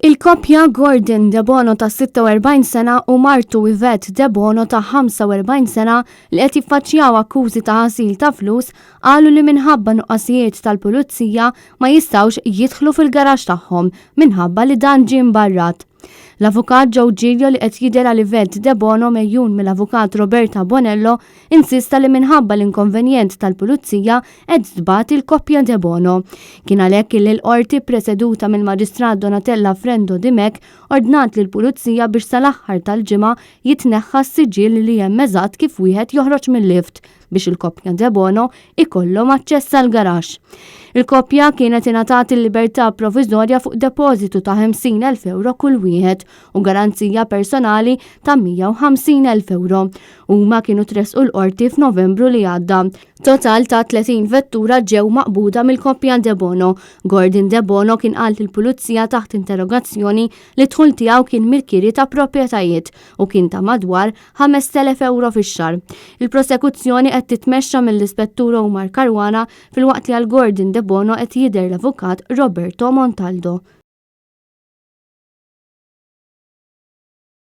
Il-koppja Gordon De Bono ta' 46 sena u martu Yvette De Bono ta' 45 sena li qed jiffaċċjaw akkużi ta' ħasil ta' flus qalu li minħabba nuqqasijiet tal-pulizija ma jistgħux jidħlu fil-garaxx tagħhom minħabba li dan ġie mbarrat. L-avukat Joe Giglio li qed jidher għal Yvette De Bono mejjun mill-avukat Roberta Bonello insista li minħabba l-inkonvenjent tal-pulizija qed tbagħat il-koppja De Bono. Kien għalhekk li l-qorti preseduta mill-Maġistrat Donatella Frendo Dimek ordnat lill pulizija biex sal-aħħar tal-ġimgħa jitneħħa s-siġġiel li hemm eżatt kif wieħed joħroġ mill-lift biex il-koppja De Bono ikollhom aċċess għal garaxx. Il-koppja kienet ingħatat il-libertà proviżorja fuq depożitu ta' 50,000 euro kull wieħed u garanzija personali ta' 150,000 euro. Huma kienu tresqu l-qorti f'Novembru li għadda. Total ta' 30 vettura ġew maqbuda mill-koppja De Bono. Gordon De Bono kien qal lill-pulizija taħt interrogazzjoni li dħul tiegħu kien mill-kiri ta' proprjetajiet u kien ta' madwar 5,000 euro fix-xahar. Il-prosekuzzjoni qed titmexxa mill-Ispettur Omar Caruana fil-waqt li għal Gordon De Bono qed jidher l-avukat Roberto Montaldo.